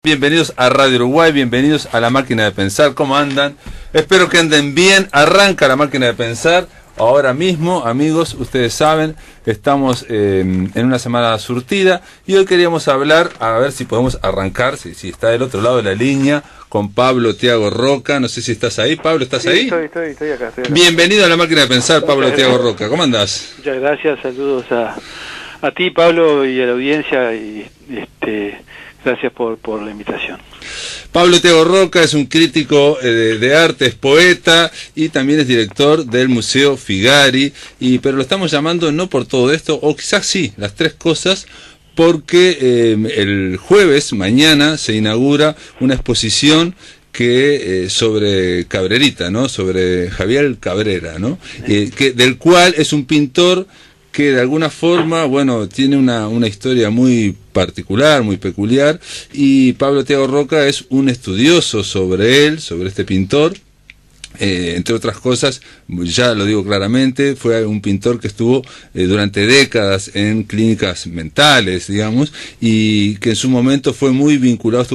Bienvenidos a Radio Uruguay, bienvenidos a La Máquina de Pensar. ¿Cómo andan? Espero que anden bien. Arranca La Máquina de Pensar ahora mismo, amigos. Ustedes saben, estamos en una semana surtida y hoy queríamos hablar, a ver si podemos arrancar, si está del otro lado de la línea, con Pablo Thiago Roca. No sé si estás ahí. Pablo, ¿estás ahí? Estoy acá. Bienvenido a La Máquina de Pensar, Pablo Thiago Roca. ¿Cómo andás? Muchas gracias, saludos a ti, Pablo, y a la audiencia, y gracias por la invitación. Pablo Thiago Roca es un crítico de arte, es poeta y también es director del Museo Figari, pero lo estamos llamando no por todo esto, o quizás sí, las tres cosas, porque el jueves, mañana, se inaugura una exposición que sobre Cabrerita, ¿no? Sobre Javier Cabrera, ¿no? Del cual es un pintor que de alguna forma, bueno, tiene una historia muy particular, muy peculiar, y Pablo Thiago Roca es un estudioso sobre él, sobre este pintor. Entre otras cosas, ya lo digo claramente, fue un pintor que estuvo durante décadas en clínicas mentales, digamos, y que en su momento estuvo muy vinculado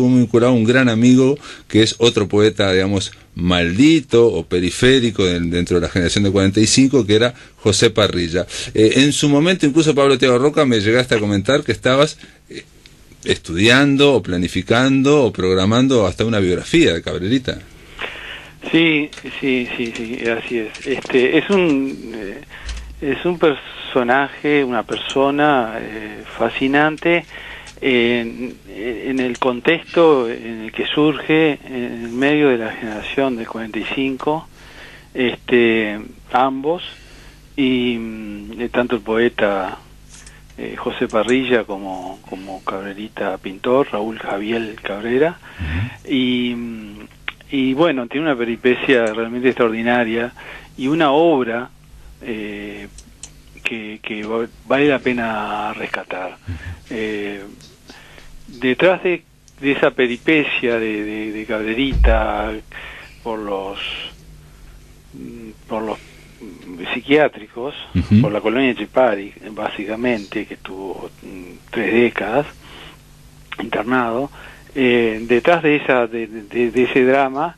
a un gran amigo que es otro poeta, digamos, maldito o periférico dentro de la generación de 45, que era José Parrilla. En su momento, incluso, Pablo Thiago Roca, me llegaste a comentar que estabas estudiando o planificando o programando hasta una biografía de Cabrerita. Sí, así es. Es un personaje, una persona fascinante en el contexto en el que surge, en el medio de la generación del 45, ambos, y tanto el poeta José Parrilla como Cabrerita pintor, Raúl Javier Cabrera, y bueno, tiene una peripecia realmente extraordinaria y una obra que vale la pena rescatar. Detrás de esa peripecia de Cabrerita por los psiquiátricos, por la colonia Chipari, básicamente, que estuvo 3 décadas internado, detrás de ese drama,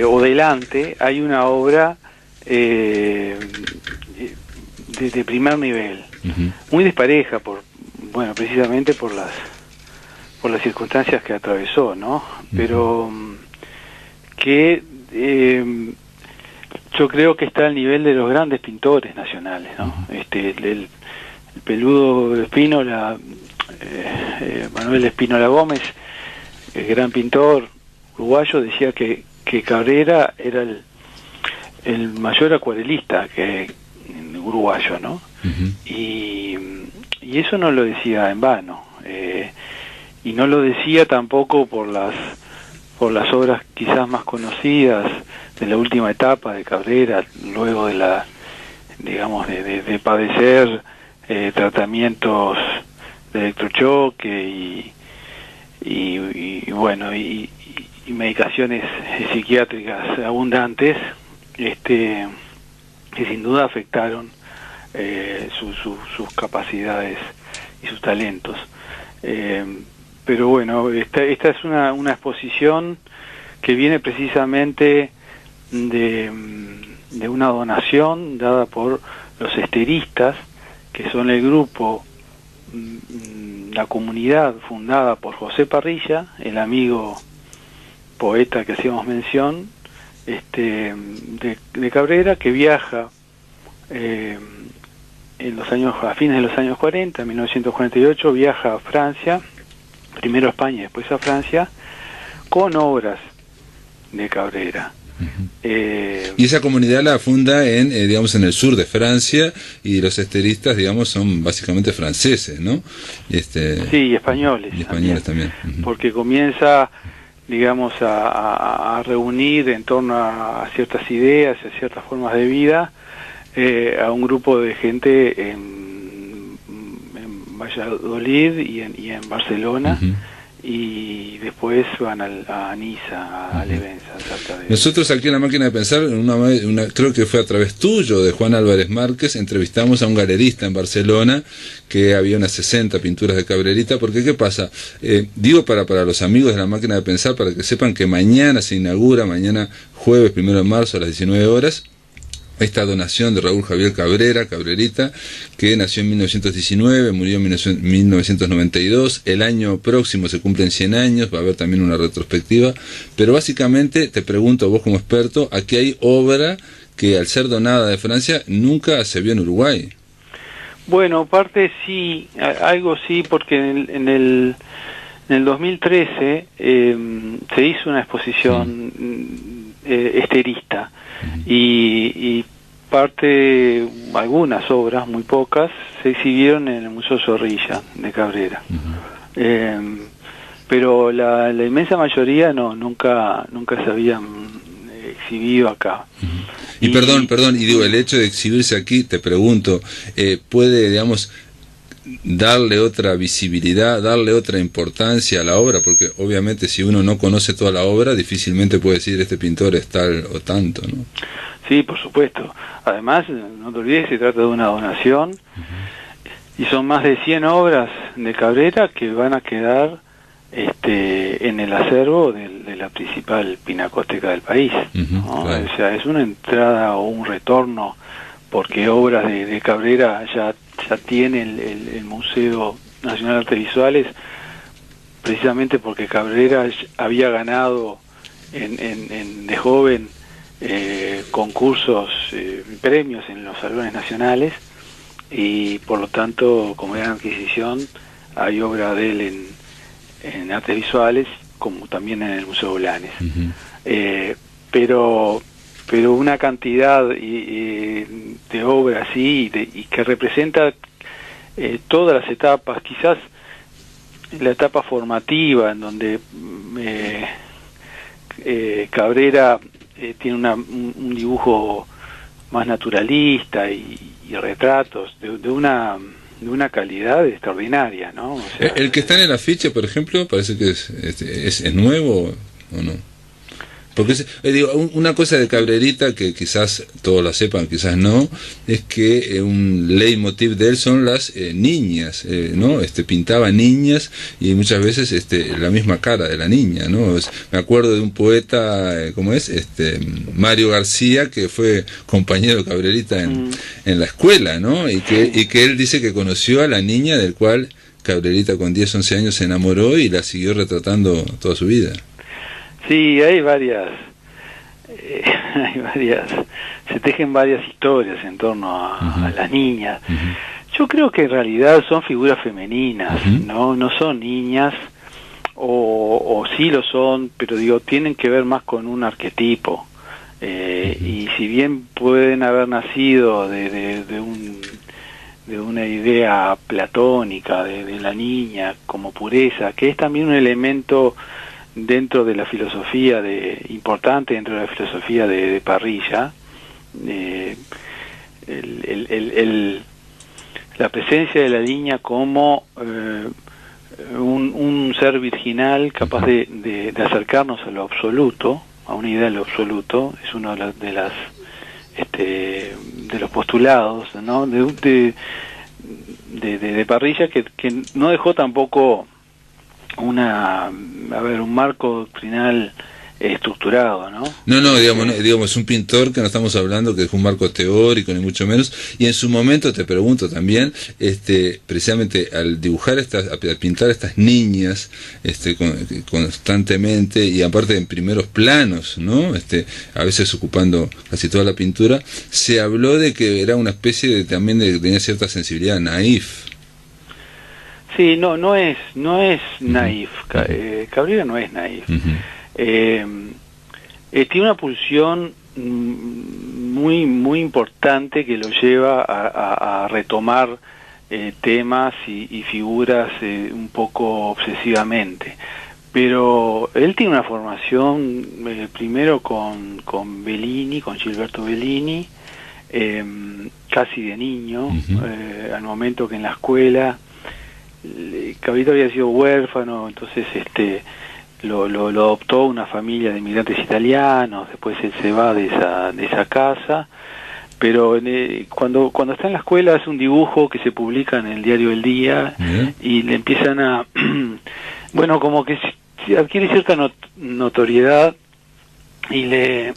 o delante, hay una obra de primer nivel, muy dispareja, precisamente por las circunstancias que atravesó, ¿no? Pero que yo creo que está al nivel de los grandes pintores nacionales, ¿no? El peludo Espínola, Manuel Espínola Gómez, el gran pintor uruguayo, decía que Cabrera era el mayor acuarelista uruguayo, ¿no? Y eso no lo decía en vano, y no lo decía tampoco por las obras quizás más conocidas de la última etapa de Cabrera, luego de de padecer tratamientos de electrochoque y medicaciones psiquiátricas abundantes, que sin duda afectaron sus capacidades y sus talentos. Pero bueno, esta es una exposición que viene precisamente de una donación dada por los esteristas, que son el grupo, la comunidad fundada por José Parrilla, el amigo poeta que hacíamos mención, de Cabrera, que viaja a fines de los años 40, en 1948, viaja a Francia, primero a España y después a Francia, con obras de Cabrera. Y esa comunidad la funda en el sur de Francia, y los esteristas, son básicamente franceses, ¿no? Sí, y españoles. Y españoles también. Porque comienza, a reunir en torno a ciertas ideas, a ciertas formas de vida, a un grupo de gente en Valladolid y en Barcelona, y después van a Niza, a Levenza, cerca de... Nosotros aquí en La Máquina de Pensar, creo que fue a través tuyo, de Juan Álvarez Márquez, entrevistamos a un galerista en Barcelona que había unas 60 pinturas de Cabrerita, porque ¿qué pasa? Digo para los amigos de La Máquina de Pensar, para que sepan que mañana se inaugura, mañana jueves 1 de marzo a las 19 horas, esta donación de Raúl Javier Cabrerita, que nació en 1919, murió en 1992, el año próximo se cumplen 100 años, va a haber también una retrospectiva, pero básicamente te pregunto, vos como experto, aquí hay obra que al ser donada de Francia nunca se vio en Uruguay. Bueno, parte sí, algo sí, porque en el 2013 se hizo una exposición esterista, y algunas obras, muy pocas, se exhibieron en el Museo Zorrilla de Cabrera. Pero la inmensa mayoría nunca se habían exhibido acá. Y perdón, y digo, el hecho de exhibirse aquí, te pregunto, puede, digamos, darle otra visibilidad, darle otra importancia a la obra, porque obviamente si uno no conoce toda la obra, difícilmente puede decir este pintor es tal o tanto, ¿no? Sí, por supuesto. Además, no te olvides, se trata de una donación, y son más de 100 obras de Cabrera que van a quedar en el acervo de la principal pinacoteca del país, ¿no? Claro. O sea, es una entrada o un retorno, porque obras de Cabrera ya tiene el Museo Nacional de Artes Visuales, precisamente porque Cabrera había ganado de joven concursos, premios en los salones nacionales, y por lo tanto, como gran adquisición, hay obra de él en artes visuales, como también en el Museo Blanes. Pero una cantidad de obras así, y que representa todas las etapas, quizás la etapa formativa, en donde Cabrera tiene un dibujo más naturalista, y retratos de una calidad extraordinaria, ¿no? O sea, el que está en el afiche, por ejemplo, parece que es nuevo, ¿o no? Porque digo, una cosa de Cabrerita que quizás todos la sepan, quizás no, es que un leitmotiv de él son las niñas, ¿no? Pintaba niñas, y muchas veces la misma cara de la niña, ¿no? Me acuerdo de un poeta, ¿cómo es? Mario García, que fue compañero de Cabrerita en la escuela, ¿no? Y que él dice que conoció a la niña del cual Cabrerita con 10, 11 años se enamoró y la siguió retratando toda su vida. Sí, hay varias, se tejen varias historias en torno a las niñas. Yo creo que en realidad son figuras femeninas, no son niñas, o sí lo son, pero digo, tienen que ver más con un arquetipo, y si bien pueden haber nacido de una idea platónica de la niña como pureza, que es también un elemento dentro de la filosofía importante dentro de la filosofía de Parrilla, la presencia de la niña como un ser virginal capaz de acercarnos a lo absoluto, a una idea de lo absoluto, es uno de los postulados, ¿no? de Parrilla, que no dejó tampoco un marco doctrinal estructurado, ¿no? No, digamos, es un pintor que no estamos hablando que es un marco teórico, ni mucho menos, y en su momento, te pregunto también, precisamente al dibujar al pintar estas niñas, constantemente, y aparte en primeros planos, ¿no? A veces ocupando casi toda la pintura, se habló de que era una especie también tenía cierta sensibilidad naif. Sí, no es naif. Cabrera no es naif. Tiene una pulsión muy importante que lo lleva a retomar temas y figuras un poco obsesivamente. Pero él tiene una formación primero con Bellini, con Gilberto Bellini, casi de niño, al momento que en la escuela Cabrita había sido huérfano, entonces lo adoptó una familia de inmigrantes italianos, después él se va de esa casa, pero cuando está en la escuela hace un dibujo que se publica en el diario El Día, y le empiezan a bueno, como que adquiere cierta notoriedad, y le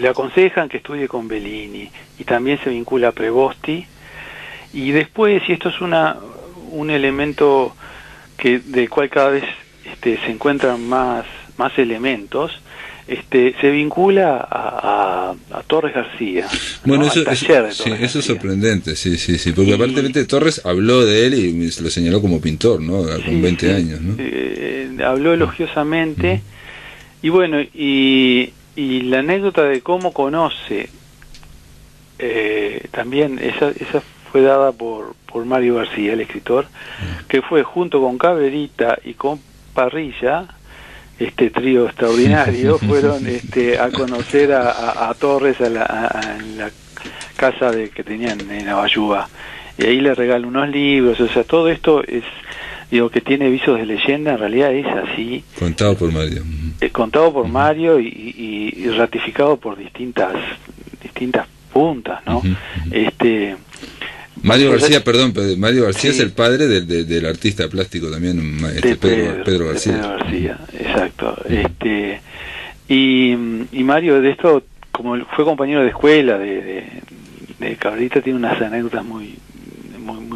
aconsejan que estudie con Bellini, y también se vincula a Prevosti, y después, y esto es un elemento del cual cada vez se encuentran más elementos, se vincula a Torres García. Bueno, ¿no? Eso es sorprendente, sí, porque aparte Torres habló de él y lo señaló como pintor, ¿no? Con 20 años, ¿no? Habló elogiosamente, y bueno, y la anécdota de cómo conoce, también esa fue dada por Mario García, el escritor, que fue junto con Cabrerita y con Parrilla, este trío extraordinario, fueron a conocer a Torres en la casa que tenían en Abayúa, y ahí le regaló unos libros. O sea, todo esto es, digo, que tiene visos de leyenda, en realidad es así. Contado por Mario. Contado por Mario y ratificado por distintas puntas, ¿no? Mario García, Mario García es el padre del artista plástico también, Pedro García. Pedro García, exacto. Y Mario, de esto, como fue compañero de escuela de Cabrita, tiene unas anécdotas muy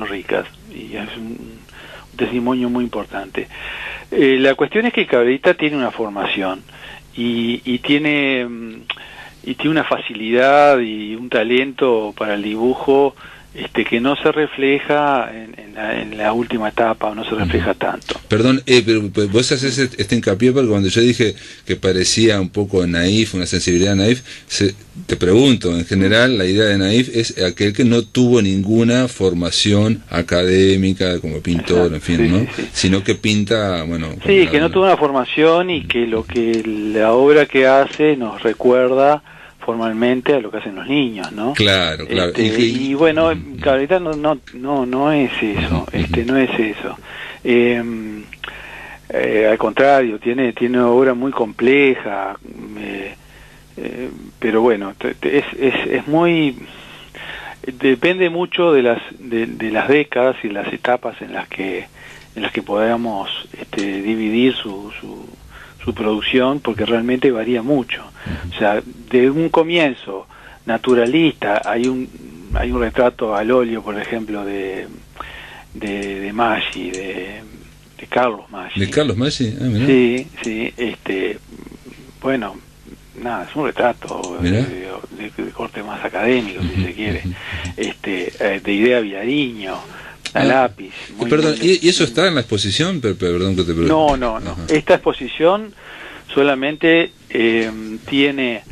ricas, y es un testimonio muy importante. La cuestión es que Cabrita tiene una formación y tiene una facilidad y un talento para el dibujo que no se refleja en la última etapa, o no se refleja tanto. Perdón, pero vos haces este hincapié porque cuando yo dije que parecía un poco naif, una sensibilidad naif, te pregunto, en general la idea de naif es aquel que no tuvo ninguna formación académica como pintor, en fin, ¿no? Sí. Sino que pinta, bueno... Sí, que no tuvo una formación, y que la obra que hace nos recuerda formalmente a lo que hacen los niños, ¿no? Claro. Y bueno, Cabrita no es eso, no es eso. Al contrario, tiene una obra muy compleja, pero bueno, es muy... Depende mucho de las décadas y las etapas en las que podamos dividir su producción, porque realmente varía mucho. O sea, de un comienzo naturalista, hay un retrato al óleo, por ejemplo, de Maggi, de Carlos Maggi. ¿De Carlos Maggi? Ah, mirá. Sí, bueno, nada, es un retrato de corte más académico, si se quiere, de Idea Vilariño, a lápiz. Perdón, ¿y eso está en la exposición? Perdón que te pregunte. No. Esta exposición solamente tiene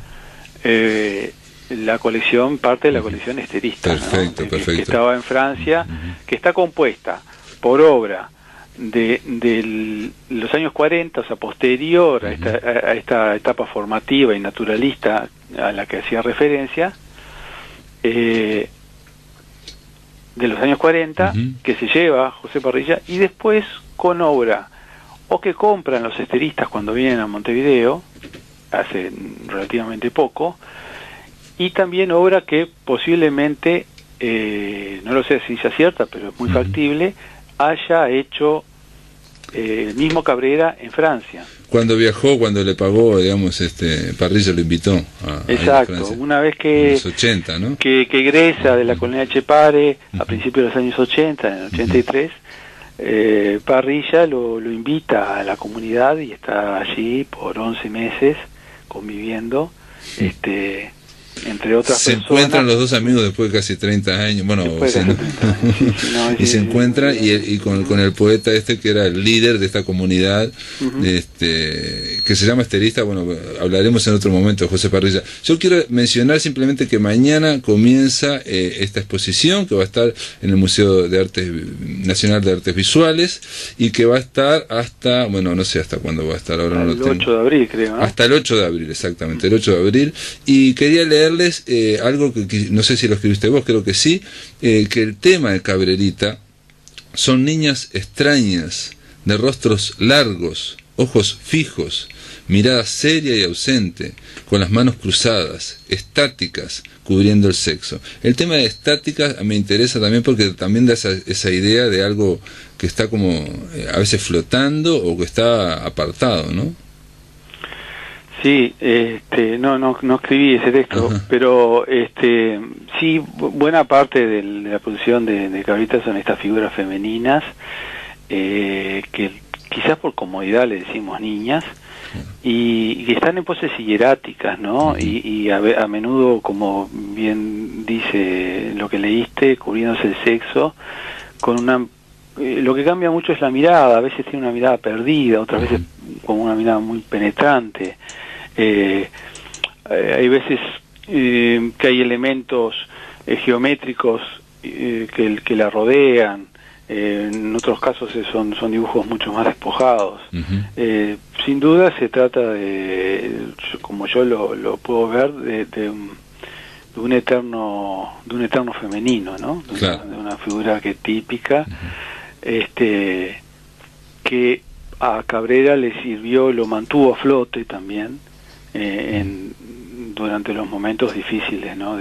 la colección, parte de la colección esterista, perfecto. Que estaba en Francia, que está compuesta por obra de los años 40, o sea, posterior a esta etapa formativa y naturalista a la que hacía referencia, de los años 40, que se lleva José Parrilla, y después con obra o que compran los esteristas cuando vienen a Montevideo, hace relativamente poco, y también obra que posiblemente, no lo sé si ciencia cierta, pero es muy factible, haya hecho el mismo Cabrera en Francia. Cuando viajó, cuando le pagó, digamos, Parrilla lo invitó a Exacto, una vez que, los 80, ¿no? que egresa de la colonia Chepare a principios de los años 80, en el 83, Parrilla lo invita a la comunidad y está allí por 11 meses conviviendo, entre otras se personas. Encuentran los dos amigos después de casi 30 años, bueno, y se encuentran y con el poeta que era el líder de esta comunidad, que se llama esterista. Bueno, hablaremos en otro momento de José Parrilla. Yo quiero mencionar simplemente que mañana comienza esta exposición, que va a estar en el Museo de Artes Nacional de Artes Visuales, y que va a estar hasta, bueno, no sé hasta cuándo va a estar, ahora no lo tengo. El 8 de abril, creo, ¿no? Hasta el 8 de abril, exactamente, el 8 de abril, y quería leerles algo que no sé si lo escribiste vos, creo que sí, que el tema de Cabrerita Son niñas extrañas, de rostros largos, ojos fijos, mirada seria y ausente, con las manos cruzadas, estáticas, cubriendo el sexo. El tema de estática me interesa también porque también da esa idea de algo que está como a veces flotando o que está apartado, ¿no? Sí, no escribí ese texto, ajá, pero sí, buena parte de la producción de Cabrita son estas figuras femeninas, que quizás por comodidad le decimos niñas, y que están en poses hieráticas, ¿no? Y a menudo, como bien dice lo que leíste, cubriéndose el sexo, con una... lo que cambia mucho es la mirada, a veces tiene una mirada perdida, otras veces como una mirada muy penetrante. Hay veces que hay elementos geométricos que la rodean, en otros casos son dibujos mucho más despojados. Sin duda se trata de, como yo lo puedo ver, de un eterno femenino, ¿no? Claro. De una figura típica, que a Cabrera le sirvió, lo mantuvo a flote también durante los momentos difíciles, ¿no?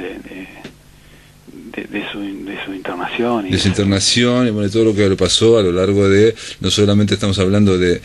de su internación de su internación y bueno, todo lo que le pasó a lo largo de, no solamente estamos hablando de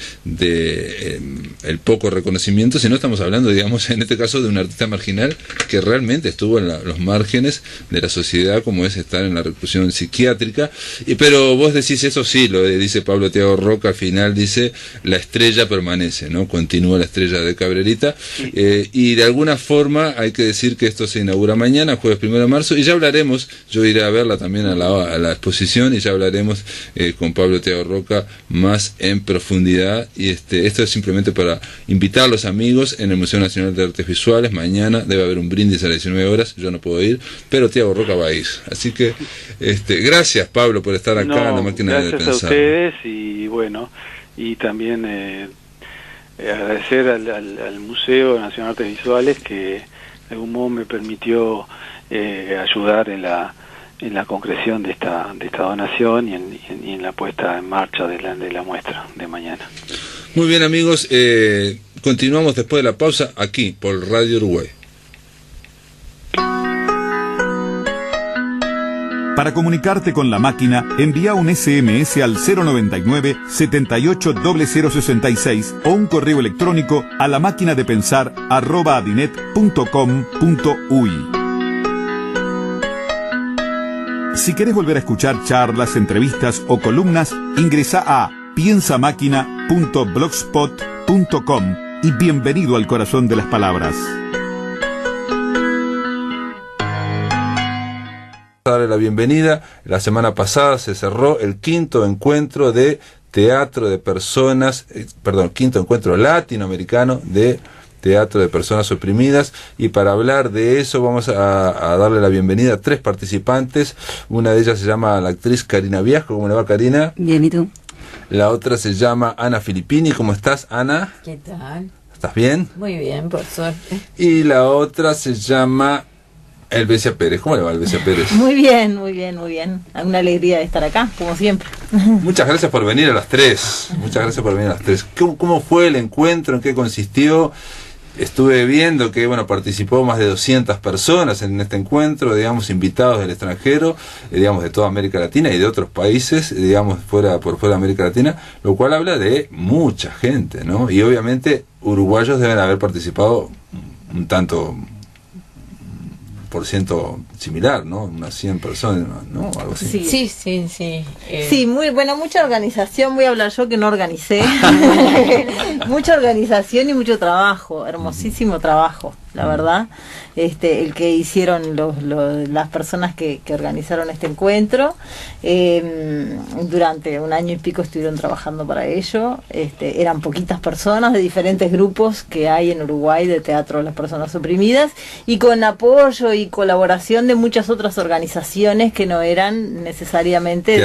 el poco reconocimiento, sino estamos hablando, digamos, en este caso de un artista marginal que realmente estuvo en los márgenes de la sociedad, como es estar en la reclusión psiquiátrica. Pero vos decís eso, sí, lo dice Pablo Thiago Roca, al final dice la estrella permanece, ¿no? Continúa la estrella de Cabrerita, y de alguna forma hay que decir que esto se inaugura mañana, jueves 1 de marzo, y ya hablaremos. Yo iré a verla también a la exposición y ya hablaremos con Pablo Thiago Roca más en profundidad. Y esto es simplemente para invitar a los amigos en el Museo Nacional de Artes Visuales. Mañana debe haber un brindis a las 19 horas, yo no puedo ir, pero Thiago Roca va a ir. Así que gracias, Pablo, por estar acá en la máquina de pensar. Gracias a ustedes, y bueno, y también agradecer al Museo Nacional de Artes Visuales, que de algún modo me permitió ayudar en la concreción de esta donación y en la puesta en marcha de la muestra de mañana. Muy bien, amigos, continuamos después de la pausa aquí por Radio Uruguay. Para comunicarte con la máquina, envía un SMS al 099-780066 o un correo electrónico a lamaquinadepensar@adinet.com.uy. Si querés volver a escuchar charlas, entrevistas o columnas, ingresa a piensamáquina.blogspot.com y bienvenido al corazón de las palabras. Darle la bienvenida. La semana pasada se cerró el quinto encuentro de teatro de personas, quinto encuentro latinoamericano de teatro de personas oprimidas, y para hablar de eso vamos a darle la bienvenida a 3 participantes. Una de ellas se llama la actriz Karina Viasco. ¿Cómo le va, Karina? Bien, ¿y tú? La otra se llama Ana Filippini. ¿Cómo estás, Ana? ¿Qué tal? ¿Estás bien? Muy bien, por suerte. Y la otra se llama Elvesia Pérez. ¿Cómo le va, Elvesia Pérez? Muy bien, muy bien, muy bien. Una alegría de estar acá, como siempre. Muchas gracias por venir a las 3. Muchas gracias por venir a las 3. ¿Cómo fue el encuentro? ¿En qué consistió? Estuve viendo que participó más de 200 personas en este encuentro, digamos, invitados del extranjero, digamos, de toda América Latina y de otros países, digamos, por fuera de América Latina, lo cual habla de mucha gente, ¿no? Y obviamente uruguayos deben haber participado un tanto por ciento similar, ¿no? Unas 100 personas, ¿no? Algo así. Sí. Sí, muy bueno, mucha organización. Voy a hablar yo que no organicé. Mucha organización y mucho trabajo, hermosísimo trabajo, la verdad. El que hicieron las personas que organizaron este encuentro. Durante un año y pico estuvieron trabajando para ello. Eran poquitas personas de diferentes grupos que hay en Uruguay de teatro de las personas oprimidas, y con apoyo y colaboración de muchas otras organizaciones que no eran necesariamente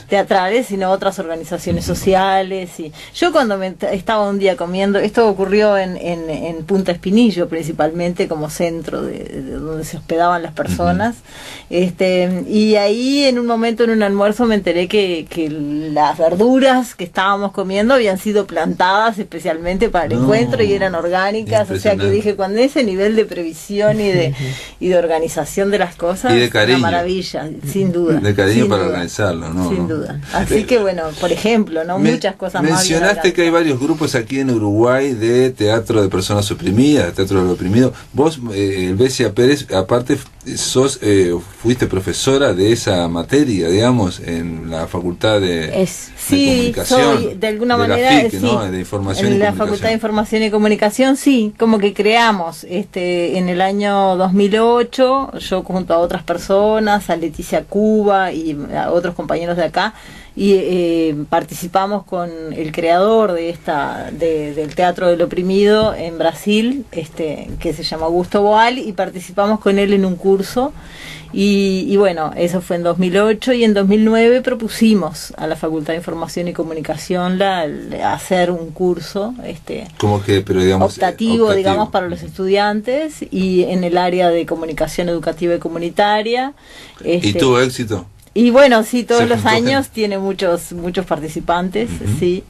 teatrales, sino otras organizaciones sociales. Y yo cuando estaba un día comiendo, esto ocurrió en Punta Espinillo principalmente, principalmente como centro de donde se hospedaban las personas. Y ahí en un momento en un almuerzo me enteré que las verduras que estábamos comiendo habían sido plantadas especialmente para el encuentro y eran orgánicas, o sea que dije, cuando ese nivel de previsión y de organización de las cosas, y de cariño, una maravilla, sin duda. De cariño para organizarlo, ¿no? Sin duda. Así que bueno, por ejemplo, ¿no? Muchas cosas más. Mencionaste que hay varios grupos aquí en Uruguay de teatro de personas oprimidas, teatro de lo oprimido. Vos, Elvesia Pérez, aparte fuiste profesora de esa materia, digamos, en la Facultad de Comunicación. Soy, de alguna de manera, la FIC, ¿no? De Información en y la Comunicación. Facultad de Información y Comunicación, sí, como que creamos en el año 2008, yo junto a otras personas, a Leticia Cuba y a otros compañeros de acá, y participamos con el creador del Teatro del Oprimido en Brasil, que se llama Augusto Boal, y participamos con él en un curso, y bueno, eso fue en 2008, y en 2009 propusimos a la Facultad de Información y Comunicación hacer un curso como que, pero digamos, optativo, digamos, para los estudiantes, y en el área de comunicación educativa y comunitaria. ¿Y tuvo éxito? Y bueno, sí, todos los años tiene muchos participantes, sí.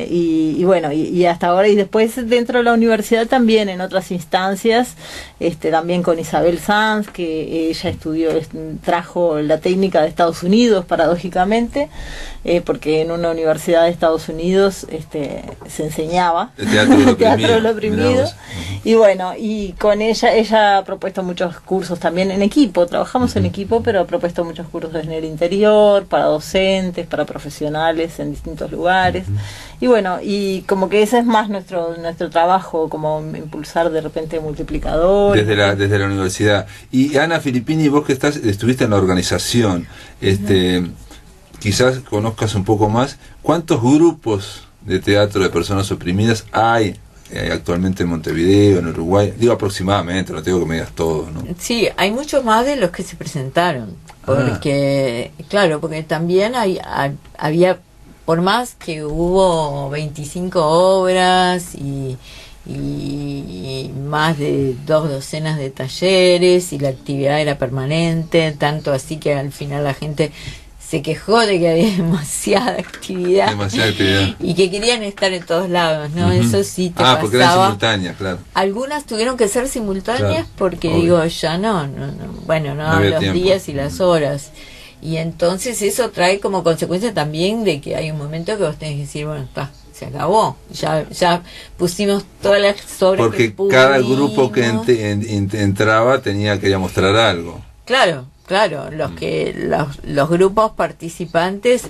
Y bueno, y hasta ahora, y después dentro de la universidad también en otras instancias, también con Isabel Sanz, que ella trajo la técnica de Estados Unidos, paradójicamente, porque en una universidad de Estados Unidos se enseñaba el teatro de lo oprimido. Y bueno, y con ella ha propuesto muchos cursos también en equipo, trabajamos en equipo, pero ha propuesto muchos cursos en el interior, para docentes, para profesionales en distintos lugares. Y bueno, y como que ese es más nuestro trabajo, como impulsar de repente multiplicadores. Desde la universidad. Y Ana Filippini, vos que estuviste en la organización, quizás conozcas un poco más, ¿cuántos grupos de teatro de personas oprimidas hay actualmente en Montevideo, en Uruguay? Digo aproximadamente, no te digo que me digas todo, ¿no? Sí, hay muchos más de los que se presentaron, porque claro, porque también había, por más que hubo 25 obras y más de 2 docenas de talleres, y la actividad era permanente, tanto así que al final la gente se quejó de que había demasiada actividad y que querían estar en todos lados, ¿no? Eso sí te pasaba. Porque eran simultáneas, claro. Algunas tuvieron que ser simultáneas, claro, porque obvio. digo, ya no los tiempo. días y las horas. Y entonces eso trae como consecuencia también de que hay un momento que vos tenés que decir, bueno, se acabó, ya pusimos todas las obras. Porque que cada grupo que entraba quería mostrar algo. Claro, los grupos participantes,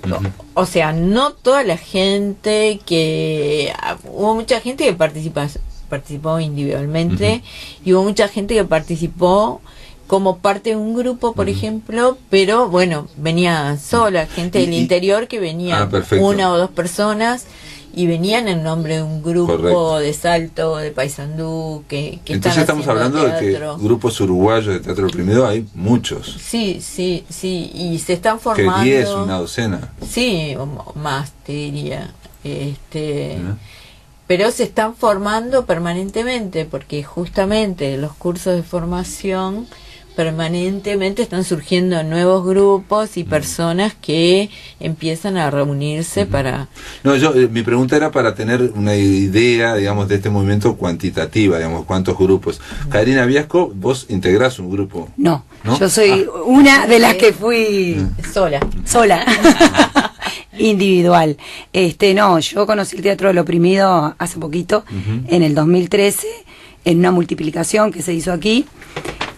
o sea, no toda la gente hubo mucha gente que participó individualmente, y hubo mucha gente que participó como parte de un grupo, por ejemplo, pero bueno, venía sola, gente del interior que venía 1 o 2 personas, y venían en nombre de un grupo de Salto, de Paysandú, que entonces estamos hablando teatro. De que grupos uruguayos de teatro oprimido hay muchos. Sí, y se están formando. Que 10, una docena. Sí, o más, te diría. Pero se están formando permanentemente, porque justamente los cursos de formación permanentemente están surgiendo nuevos grupos y personas que empiezan a reunirse para... No, mi pregunta era para tener una idea, digamos, de este movimiento cuantitativa, digamos, cuántos grupos. Karina Viasco, vos integrás un grupo. No, yo soy una de las que fui sola. Individual. No, yo conocí el Teatro del Oprimido hace poquito, en el 2013, en una multiplicación que se hizo aquí.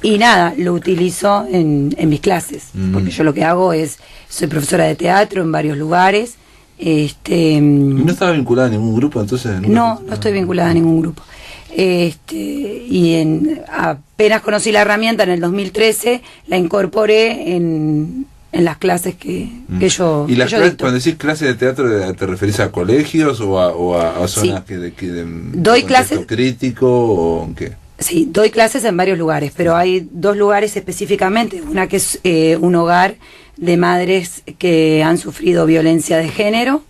Y nada, lo utilizo en mis clases, porque yo lo que hago soy profesora de teatro en varios lugares. ¿No estaba vinculada a ningún grupo entonces? No estoy vinculada a ningún grupo. Apenas conocí la herramienta en el 2013, la incorporé en las clases que yo ¿Y las dicto. Cuando decís clases de teatro, te referís a colegios o a zonas doy clases crítico o en qué? Sí, doy clases en varios lugares, pero hay 2 lugares específicamente. Una que es un hogar de madres que han sufrido violencia de género,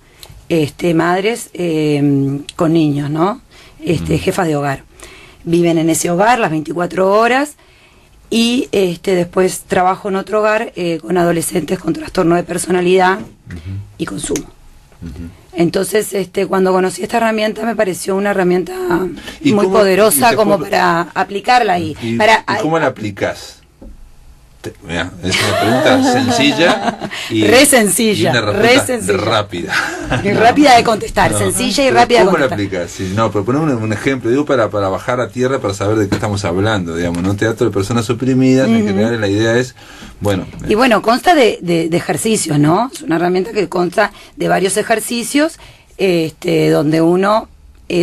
madres con niños, ¿no? Jefas de hogar. viven en ese hogar las 24 horas y después trabajo en otro hogar con adolescentes con trastorno de personalidad y consumo. Entonces, cuando conocí esta herramienta me pareció una herramienta muy poderosa como para aplicarla ahí. ¿Y cómo la aplicás? Mira, es una pregunta sencilla y re sencilla, y una respuesta rápida. Y rápida de contestar, sencilla y rápida de contestar. ¿Cómo la aplicás? Sí, no, pero ponemos un ejemplo, digo, para bajar a tierra, para saber de qué estamos hablando, digamos, ¿no? Teatro de personas oprimidas, en general la idea es, bueno... Y bueno, consta de ejercicios, ¿no? Es una herramienta que consta de varios ejercicios, donde uno,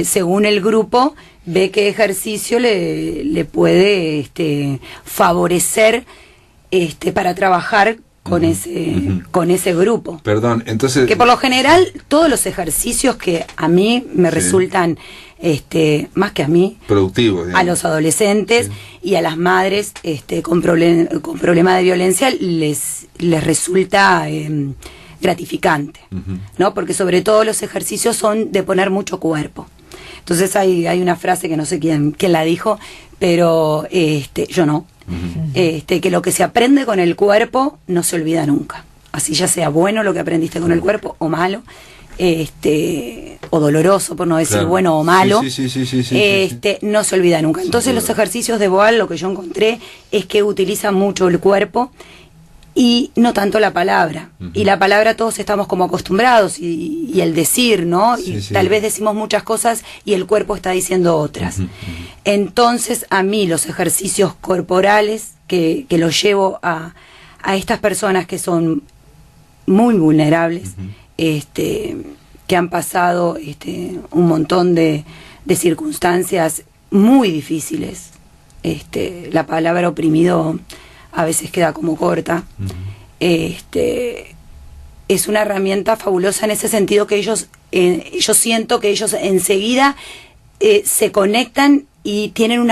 según el grupo, ve qué ejercicio le puede favorecer para trabajar con ese grupo. Perdón, entonces... Que por lo general todos los ejercicios que a mí me resultan, más que a mí, productivos, digamos, a los adolescentes y a las madres con problema de violencia les resulta gratificante, ¿no? Porque sobre todo los ejercicios son de poner mucho cuerpo. Entonces hay una frase que no sé quién la dijo, pero yo no. Que lo que se aprende con el cuerpo no se olvida nunca, así ya sea bueno lo que aprendiste con el cuerpo o malo, o doloroso, por no decir bueno o malo, no se olvida nunca. Entonces los ejercicios de Boal, lo que yo encontré es que utilizan mucho el cuerpo y no tanto la palabra. Y la palabra todos estamos como acostumbrados y el decir, ¿no? Y tal vez decimos muchas cosas y el cuerpo está diciendo otras. Entonces a mí los ejercicios corporales que los llevo a estas personas que son muy vulnerables, que han pasado un montón de circunstancias muy difíciles. La palabra oprimido a veces queda como corta. Es una herramienta fabulosa en ese sentido que ellos, yo siento que ellos enseguida se conectan y tienen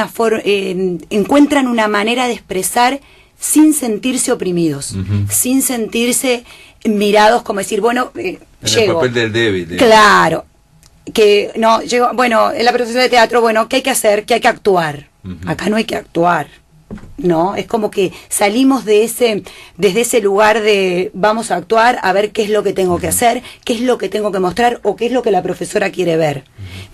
encuentran una manera de expresar sin sentirse oprimidos, sin sentirse mirados como decir, bueno, en el papel del débil. Claro, que no, llego, bueno, en la profesión de teatro, bueno, ¿qué hay que hacer? ¿Qué hay que actuar? Acá no hay que actuar. No, es como que salimos desde ese lugar de vamos a actuar, a ver qué es lo que tengo que hacer, qué es lo que tengo que mostrar o qué es lo que la profesora quiere ver.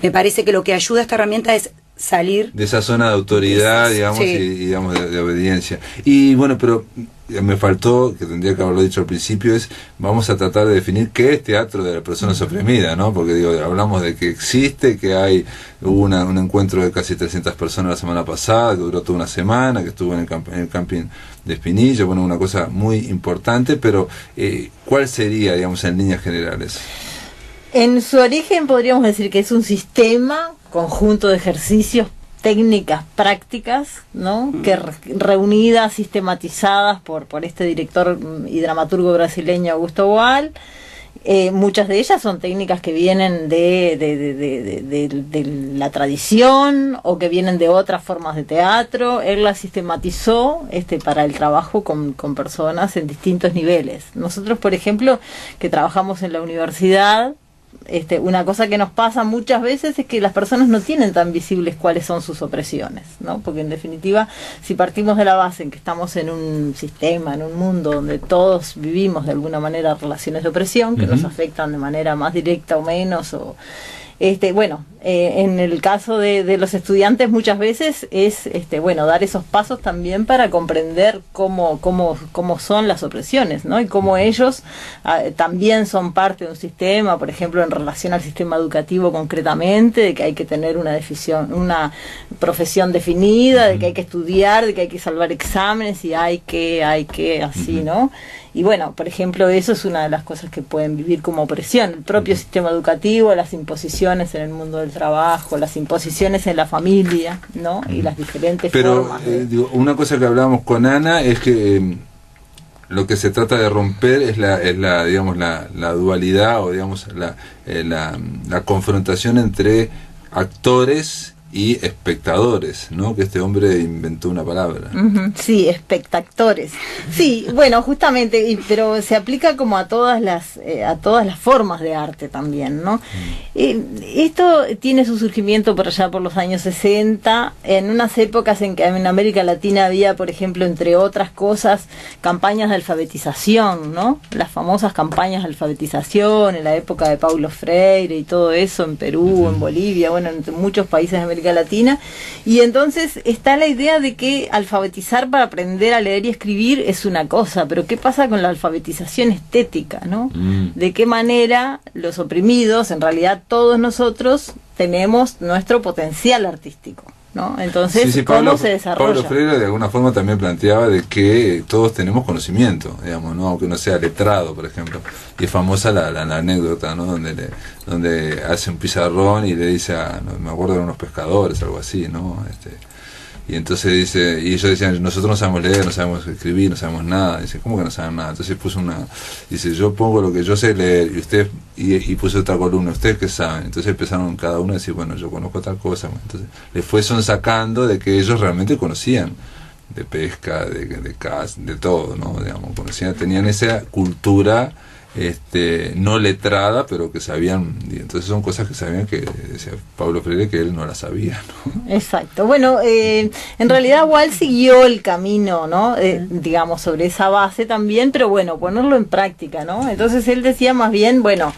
Me parece que lo que ayuda a esta herramienta es salir de esa zona de autoridad, digamos, y digamos de obediencia. Y bueno, pero me faltó, que tendría que haberlo dicho al principio, vamos a tratar de definir qué es teatro de las personas oprimidas, ¿no? Porque digo, hablamos de que existe, que hubo un encuentro de casi 300 personas la semana pasada, que duró toda una semana, que estuvo en el camping de Espinillo, bueno, una cosa muy importante, pero ¿cuál sería, digamos, en líneas generales? En su origen podríamos decir que es un sistema, conjunto de ejercicios, técnicas, prácticas, ¿no? Que reunidas, sistematizadas por este director y dramaturgo brasileño Augusto Boal. Muchas de ellas son técnicas que vienen de la tradición o que vienen de otras formas de teatro. Él las sistematizó para el trabajo con personas en distintos niveles. Nosotros, por ejemplo, que trabajamos en la universidad, una cosa que nos pasa muchas veces es que las personas no tienen tan visibles cuáles son sus opresiones, ¿no? Porque en definitiva, si partimos de la base en que estamos en un sistema, en un mundo donde todos vivimos de alguna manera relaciones de opresión que nos afectan de manera más directa o menos, o en el caso de los estudiantes muchas veces es dar esos pasos también para comprender cómo son las opresiones, ¿no? Y cómo ellos también son parte de un sistema, por ejemplo, en relación al sistema educativo concretamente, de que hay que tener una profesión definida, de que hay que estudiar, de que hay que salvar exámenes y hay que así, ¿no? Y bueno, por ejemplo, eso es una de las cosas que pueden vivir como opresión, el propio sistema educativo, las imposiciones en el mundo del trabajo, las imposiciones en la familia, ¿no? Y las diferentes formas. Pero una cosa que hablábamos con Ana es que lo que se trata de romper es la dualidad o digamos la confrontación entre actores y espectadores, ¿no? Que este hombre inventó una palabra. Sí, espectadores. Sí, bueno, justamente, pero se aplica como a todas las formas de arte también, ¿no? Esto tiene su surgimiento por allá por los años 60, en unas épocas en que en América Latina había, por ejemplo, entre otras cosas, campañas de alfabetización, ¿no? Las famosas campañas de alfabetización en la época de Paulo Freire y todo eso, en Perú, en Bolivia, bueno, en muchos países de América Latina, y entonces está la idea de que alfabetizar para aprender a leer y escribir es una cosa, pero ¿qué pasa con la alfabetización estética, ¿no? ¿De qué manera los oprimidos, en realidad todos nosotros, tenemos nuestro potencial artístico, ¿no? Entonces, sí, ¿cómo se desarrolla? Pablo Freire de alguna forma también planteaba de que todos tenemos conocimiento, digamos, ¿no? Aunque no sea letrado, por ejemplo. Y es famosa la anécdota, ¿no? Donde hace un pizarrón y le dice no me acuerdo de unos pescadores, algo así, ¿no? Y entonces dice, y ellos decían, nosotros no sabemos leer, no sabemos escribir, no sabemos nada. Dice, ¿cómo que no saben nada? Entonces dice, yo pongo lo que yo sé leer, y usted, y puse otra columna, ¿ustedes qué saben? Entonces empezaron cada uno a decir, bueno, yo conozco tal cosa. Entonces les fue sacando de que ellos realmente conocían de pesca, de caza, de todo, ¿no? Digamos, conocían, tenían esa cultura no letrada, pero que sabían, y entonces son cosas que sabían, que decía Pablo Freire que él no las sabía, ¿no? Exacto. Bueno, en realidad Walt siguió el camino, ¿no? Digamos, sobre esa base también, pero bueno, ponerlo en práctica, ¿no? Entonces él decía más bien, bueno,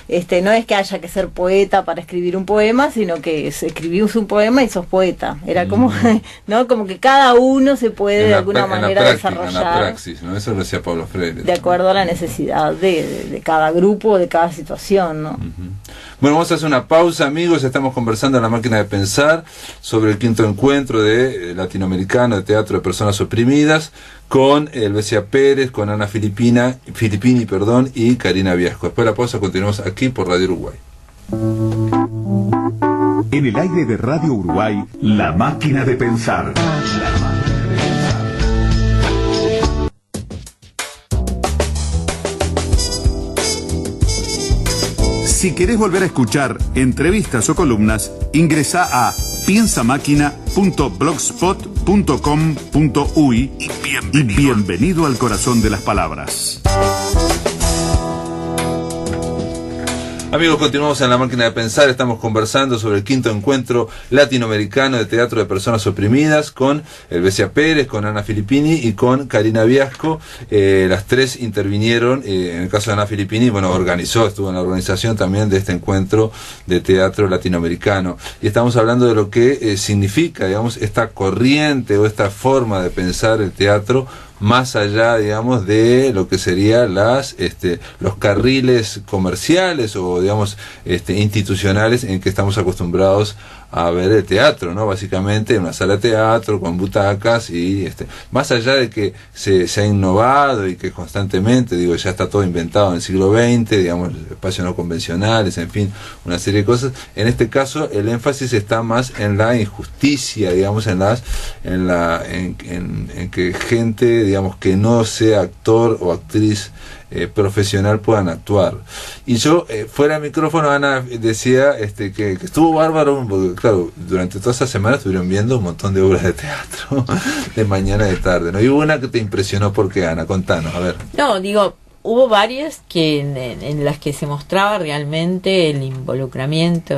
no es que haya que ser poeta para escribir un poema, sino que escribís un poema y sos poeta. Era como, ¿no? Como que cada uno se puede de alguna manera desarrollar. En la praxis, ¿no? Eso lo decía Pablo Freire. De acuerdo a la necesidad de cada grupo, de cada situación, ¿no? Bueno, vamos a hacer una pausa, amigos. Estamos conversando en La Máquina de Pensar sobre el 5º encuentro de latinoamericano de teatro de personas oprimidas con Elvesia Pérez, con Ana Filippini, y Karina Viasco. Después de la pausa continuamos aquí por Radio Uruguay. En el aire de Radio Uruguay, La Máquina de Pensar. Si querés volver a escuchar entrevistas o columnas, ingresa a piensamáquina.blogspot.com.uy y bienvenido al corazón de las palabras. Amigos, continuamos en La Máquina de Pensar. Estamos conversando sobre el 5º encuentro latinoamericano de teatro de personas oprimidas con Elvesia Pérez, con Ana Filippini y con Karina Viasco. Las tres intervinieron. En el caso de Ana Filippini, estuvo en la organización también de este encuentro de teatro latinoamericano. Y estamos hablando de lo que significa, digamos, esta corriente o esta forma de pensar el teatro más allá, digamos, de lo que serían los carriles comerciales o, digamos, institucionales en que estamos acostumbrados a ver el teatro, ¿no? Básicamente en una sala de teatro con butacas y más allá de que se ha innovado y que constantemente, ya está todo inventado en el siglo XX, digamos, espacios no convencionales, en fin, una serie de cosas. En este caso el énfasis está más en la injusticia, digamos, en que gente, digamos, que no sea actor o actriz profesional puedan actuar. Y yo, fuera del micrófono, Ana decía que estuvo bárbaro, porque claro, durante toda esa semana estuvieron viendo un montón de obras de teatro, de mañana y de tarde, ¿no? Y hubo una que te impresionó, ¿por qué, Ana? Contanos, a ver. No, hubo varias que en las que se mostraba realmente el involucramiento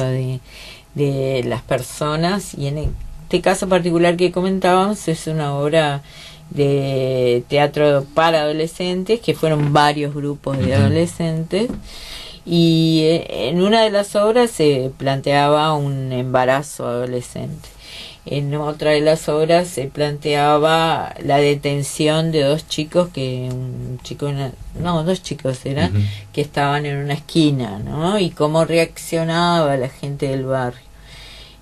de las personas, y en este caso particular que comentábamos es una obra de teatro para adolescentes, que fueron varios grupos de adolescentes, y en una de las obras se planteaba un embarazo adolescente. En otra de las obras se planteaba la detención de dos chicos dos chicos eran, que estaban en una esquina, ¿no? Y cómo reaccionaba la gente del barrio.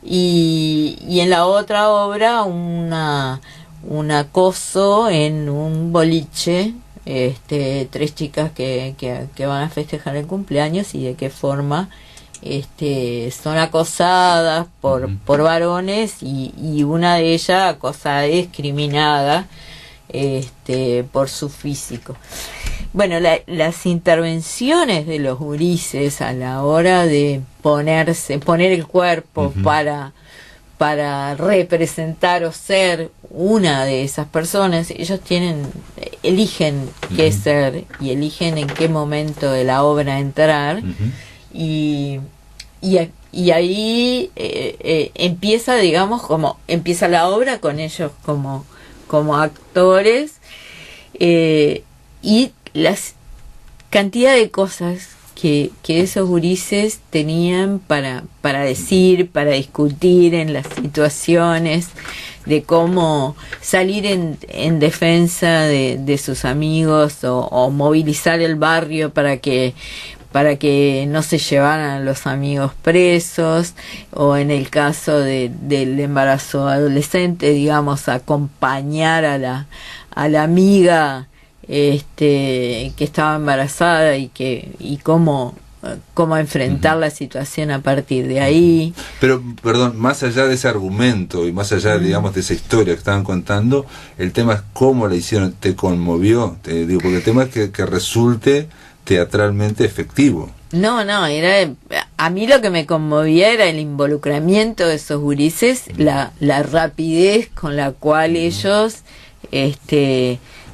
Y en la otra obra un acoso en un boliche, tres chicas que van a festejar el cumpleaños, y de qué forma son acosadas por varones, y una de ellas acosada, discriminada por su físico. Bueno, las intervenciones de los gurises a la hora de poner el cuerpo para representar o ser una de esas personas. Ellos eligen qué ser y eligen en qué momento de la obra entrar. Y ahí empieza, digamos, como empieza la obra con ellos como actores, y las cantidad de cosas que esos gurises tenían para decir, para discutir en las situaciones, de cómo salir en defensa de sus amigos, o movilizar el barrio para que no se llevaran a los amigos presos, o en el caso del embarazo adolescente, digamos, acompañar a la amiga que estaba embarazada, y cómo enfrentar la situación a partir de ahí. Pero, perdón, más allá de ese argumento y más allá, digamos, de esa historia que estaban contando, el tema es cómo la hicieron. ¿Te conmovió? Te digo, porque el tema es que resulte teatralmente efectivo. No, a mí lo que me conmovía era el involucramiento de esos gurises, la rapidez con la cual ellos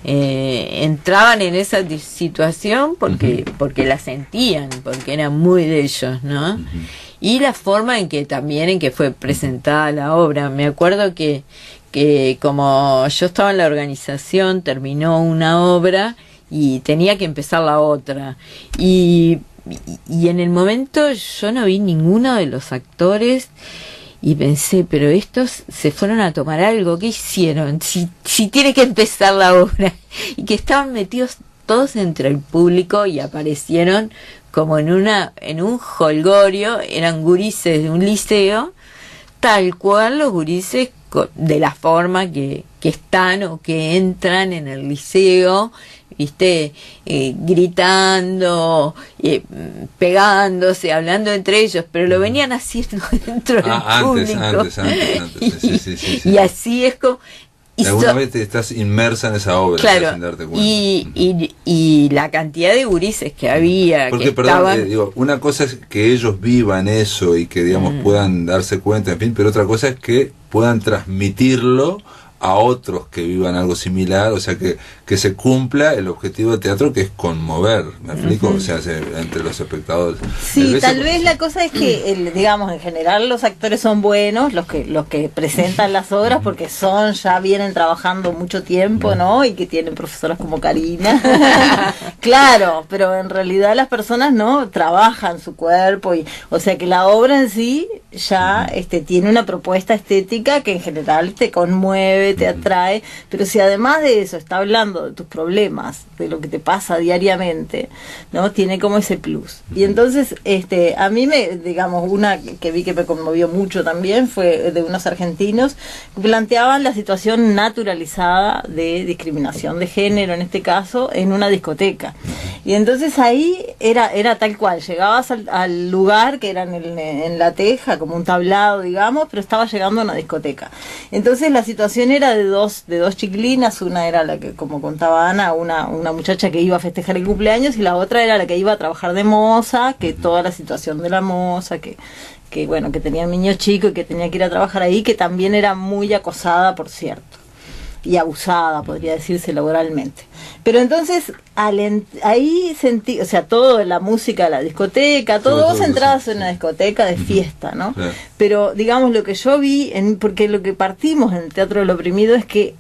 entraban en esa situación porque la sentían, porque era muy de ellos, ¿no? Y la forma en que fue presentada la obra. Me acuerdo que como yo estaba en la organización, terminó una obra y tenía que empezar la otra, y en el momento yo no vi ninguno de los actores, y pensé, pero estos se fueron a tomar algo, ¿qué hicieron? Si tiene que empezar la obra. Y que estaban metidos todos entre el público y aparecieron como en un jolgorio. Eran gurises de un liceo, tal cual los gurises de la forma que están o que entran en el liceo, ¿viste? Gritando, pegándose, hablando entre ellos, pero lo venían haciendo dentro del público. Antes. Y así es como... Alguna vez te estás inmersa en esa obra, claro, sin darte cuenta. Y la cantidad de gurises que había. Porque, perdón, una cosa es que ellos vivan eso y que, digamos, puedan darse cuenta, en fin, pero otra cosa es que puedan transmitirlo a otros que vivan algo similar, o sea, que se cumpla el objetivo del teatro, que es conmover, ¿me explico? O sea, entre los espectadores. Sí, tal vez la cosa es que, digamos, en general los actores son buenos, los que presentan las obras, porque ya vienen trabajando mucho tiempo, ¿no? Y que tienen profesoras como Karina. Claro, pero en realidad las personas no trabajan su cuerpo, o sea que la obra en sí ya tiene una propuesta estética que en general te conmueve, te atrae, pero si además de eso está hablando de tus problemas, de lo que te pasa diariamente, ¿no? Tiene como ese plus. Y entonces, a mí digamos, una que vi que me conmovió mucho también fue de unos argentinos que planteaban la situación naturalizada de discriminación de género, en este caso, en una discoteca. Y entonces ahí era tal cual, llegabas al lugar que era en la teja, como un tablado, digamos, pero estaba llegando a una discoteca. Entonces la situación era de dos chiquilinas, una era la que, como contaba Ana, una muchacha que iba a festejar el cumpleaños, y la otra era la que iba a trabajar de moza, que toda la situación de la moza, que bueno, que tenía un niño chico y que tenía que ir a trabajar ahí, que también era muy acosada, por cierto, y abusada, podría decirse, laboralmente. Pero entonces ahí sentí, o sea, todo, la música, la discoteca, todo vos entrabas en una discoteca de fiesta, ¿no? Claro. Pero digamos, lo que yo vi, porque lo que partimos en el Teatro del Oprimido es que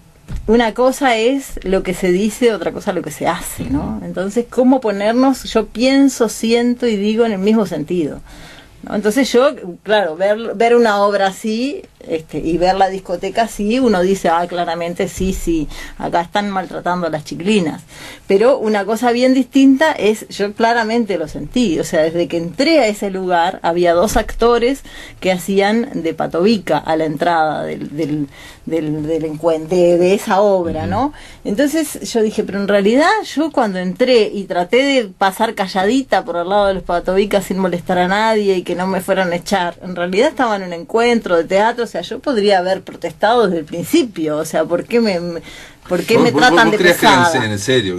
una cosa es lo que se dice, otra cosa lo que se hace, ¿no? Entonces, ¿cómo ponernos? Yo pienso, siento y digo en el mismo sentido, ¿no? Entonces yo, claro, ver una obra así, y ver la discoteca así, uno dice, claramente sí, acá están maltratando a las chiquilinas. Pero una cosa bien distinta es, yo claramente lo sentí, o sea, desde que entré a ese lugar, había dos actores que hacían de patovica a la entrada del encuentro, de esa obra, ¿no? Entonces yo dije, pero en realidad yo cuando entré y traté de pasar calladita por el lado de los patovicas sin molestar a nadie y que no me fueran a echar, en realidad estaba en un encuentro de teatro. O sea, yo podría haber protestado desde el principio, o sea, ¿por qué ¿Por qué me tratan de pesada? ¿Vos crees que en serio?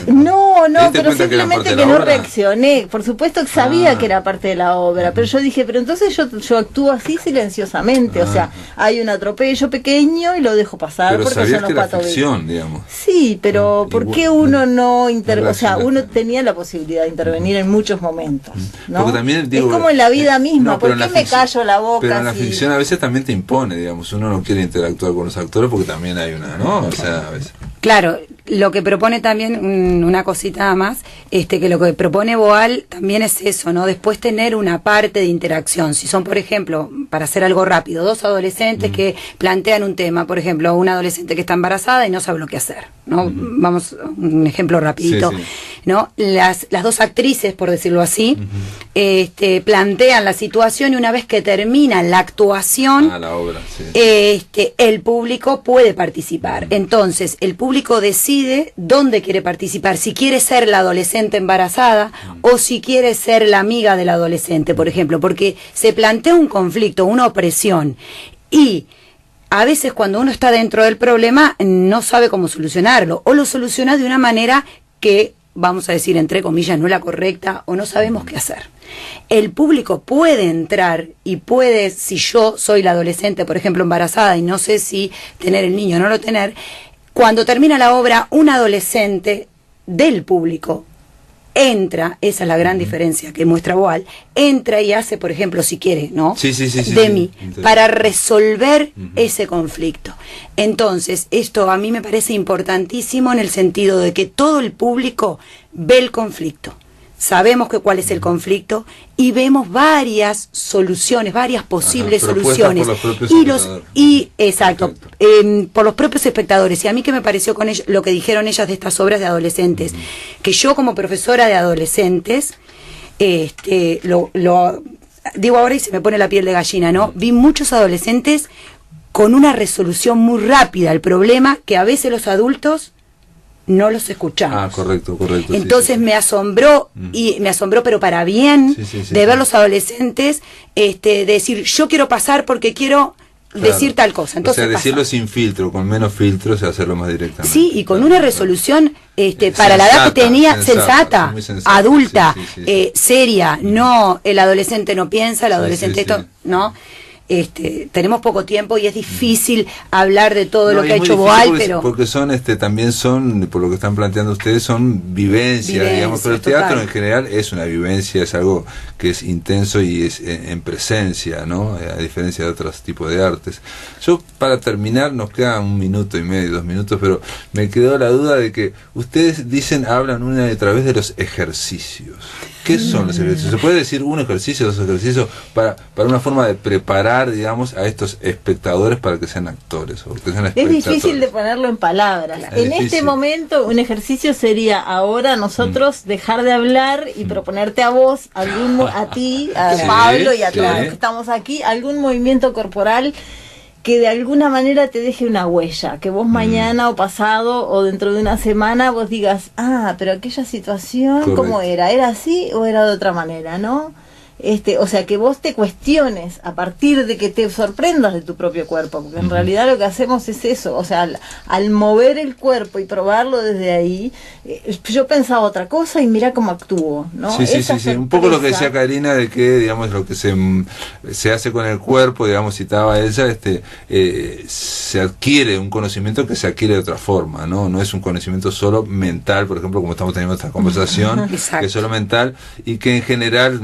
No, pero cuenta simplemente que no reaccioné. Por supuesto que sabía que era parte de la obra, pero yo dije, pero entonces yo actúo así silenciosamente. O sea, hay un atropello pequeño y lo dejo pasar pero porque son los patos ficción, digamos. Sí, pero ¿por qué uno no o sea, uno tenía la posibilidad de intervenir en muchos momentos, ¿no? Porque también, digo, es como en la vida misma, ¿por qué me callo la boca? Pero en la ficción a veces también te impone, digamos, uno no quiere interactuar con los actores porque también hay una, ¿no? O sea, a veces. Claro, lo que propone también, una cosita más, que lo que propone Boal también es eso, ¿no? Después tener una parte de interacción. Si son, por ejemplo, para hacer algo rápido, dos adolescentes que plantean un tema, por ejemplo, una adolescente que está embarazada y no sabe lo que hacer, ¿no? Vamos, un ejemplo rapidito, sí. ¿No? Las dos actrices, por decirlo así, plantean la situación y una vez que termina la actuación, la obra, sí. El público puede participar. Entonces, el público decide dónde quiere participar, si quiere ser la adolescente embarazada o si quiere ser la amiga del adolescente, por ejemplo, porque se plantea un conflicto, una opresión, y a veces cuando uno está dentro del problema no sabe cómo solucionarlo, o lo soluciona de una manera que, vamos a decir, entre comillas, no es la correcta, o no sabemos qué hacer. El público puede entrar y puede, si yo soy la adolescente, por ejemplo, embarazada y no sé si tener el niño o no lo tener, cuando termina la obra, un adolescente del público entra, esa es la gran diferencia que muestra Boal, entra y hace, por ejemplo, si quiere, ¿no? Sí, para resolver ese conflicto. Entonces, esto a mí me parece importantísimo en el sentido de que todo el público ve el conflicto. Sabemos cuál es el conflicto y vemos varias soluciones, varias posibles soluciones. Exacto, por los propios espectadores. Y a mí que me pareció con ellos, lo que dijeron ellas de estas obras de adolescentes, que yo como profesora de adolescentes, lo digo ahora y se me pone la piel de gallina, ¿no? Vi muchos adolescentes con una resolución muy rápida al problema que a veces los adultos no los escuchamos. Correcto. Entonces me asombró, y me asombró, pero para bien, de ver los adolescentes, decir, yo quiero pasar porque quiero decir tal cosa. Entonces, o sea, decirlo sin filtro, con menos filtros, y hacerlo más directamente. Sí, y con una resolución para la edad que tenía, sensata, adulta, seria, no, el adolescente no piensa, el adolescente ¿no? Tenemos poco tiempo y es difícil hablar de todo lo que ha hecho Boal, porque son también son, por lo que están planteando ustedes, son vivencias, digamos, pero el teatro en general es una vivencia, es algo que es intenso y es en presencia, ¿no? A diferencia de otros tipos de artes. Yo, para terminar, nos queda 1 minuto y medio, 2 minutos, pero me quedó la duda de que ustedes hablan una y otra vez de los ejercicios. ¿Qué son los ejercicios? ¿Se puede decir un ejercicio, 2 ejercicios para una forma de preparar, digamos, a estos espectadores para que sean actores o que sean espectadores? Es difícil de ponerlo en palabras. Este momento, un ejercicio sería ahora nosotros dejar de hablar y proponerte a vos, a ti, a Pablo y a todos los que estamos aquí, algún movimiento corporal que de alguna manera te deje una huella, que vos mañana o pasado o dentro de una semana vos digas, pero aquella situación, ¿cómo era? ¿Era así o era de otra manera, no? O sea, que vos te cuestiones a partir de que te sorprendas de tu propio cuerpo, porque en realidad lo que hacemos es eso, o sea, al mover el cuerpo y probarlo desde ahí, yo pensaba otra cosa y mira cómo actúo, ¿no? Sí, un poco lo que decía Karina de que, digamos, lo que se hace con el cuerpo, digamos, citaba ella, se adquiere un conocimiento que se adquiere de otra forma, no es un conocimiento solo mental, por ejemplo, como estamos teniendo esta conversación, que es solo mental, y que en general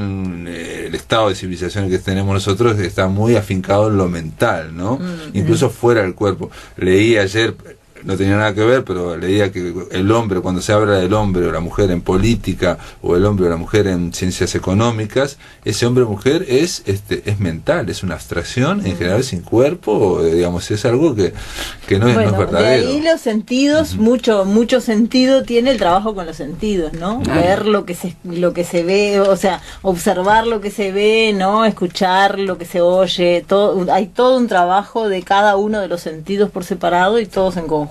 el estado de civilización que tenemos nosotros está muy afincado en lo mental, ¿no? Incluso fuera del cuerpo. Leí ayer, no tenía nada que ver, pero leía que el hombre, cuando se habla del hombre o la mujer en política, o el hombre o la mujer en ciencias económicas, ese hombre o mujer es mental, es una abstracción en general sin cuerpo, digamos, es algo que no es verdadero. De ahí los sentidos, mucho sentido tiene el trabajo con los sentidos, ¿no? Ver lo que se ve, o sea, observar lo que se ve, ¿no? Escuchar lo que se oye, hay todo un trabajo de cada uno de los sentidos por separado y todos en conjunto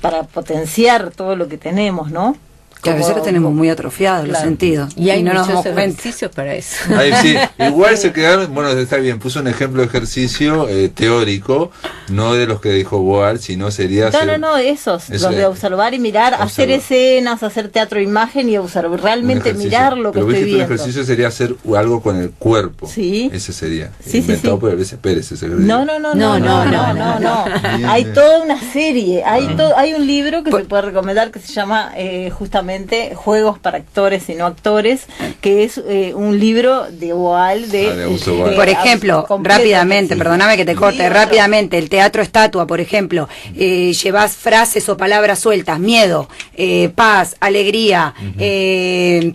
para potenciar todo lo que tenemos, ¿no? Que a veces lo tenemos muy atrofiados los sentidos. Y hay no nos muchos damos cuenta. ejercicios para eso. Ahí sí, igual se quedaron, bueno, está bien, puso un ejemplo de ejercicio teórico, no de los que dijo Boal, sino sería... No, esos, los de observar y mirar, hacer escenas, hacer teatro imagen y observar, realmente mirar lo que estoy viendo. Un ejercicio sería hacer algo con el cuerpo. Sí. Ese sería. Sí, inventado por Elvis Pérez ese ejercicio. No. Hay toda una serie, hay un libro que se puede recomendar que se llama justamente Juegos para actores y no actores, que es un libro de Boal por ejemplo, rápidamente, perdóname que te corte, rápidamente, el teatro estatua, por ejemplo, llevas frases o palabras sueltas, miedo, paz, alegría,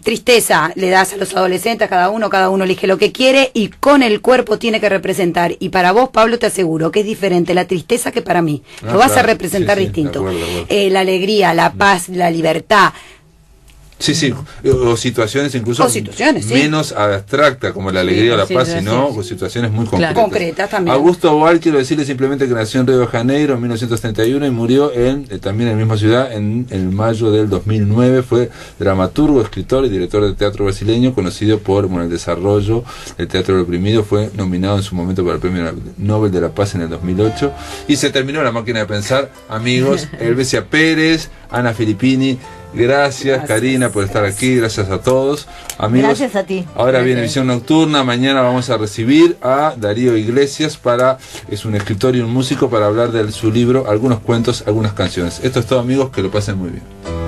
tristeza, le das a los adolescentes, cada uno elige lo que quiere y con el cuerpo tiene que representar. Y para vos, Pablo, te aseguro que es diferente la tristeza que para mí. Lo vas a representar distinto. De acuerdo. La alegría, la paz, la libertad. Sí, o situaciones incluso menos abstractas como la alegría o la paz, sino con situaciones muy concretas. También. Augusto Boal, quiero decirle simplemente que nació en Río de Janeiro en 1931 y murió también en la misma ciudad en mayo del 2009. Fue dramaturgo, escritor y director de teatro brasileño, conocido por el desarrollo del teatro del oprimido. Fue nominado en su momento para el Premio Nobel de la Paz en el 2008. Y se terminó la máquina de pensar. Amigos, Elvesia Pérez, Ana Filippini, gracias Karina por estar aquí, gracias a todos. Amigos, gracias a ti. Ahora viene Visión Nocturna, mañana vamos a recibir a Darío Iglesias, es un escritor y un músico, para hablar de su libro, algunos cuentos, algunas canciones. Esto es todo, amigos, que lo pasen muy bien.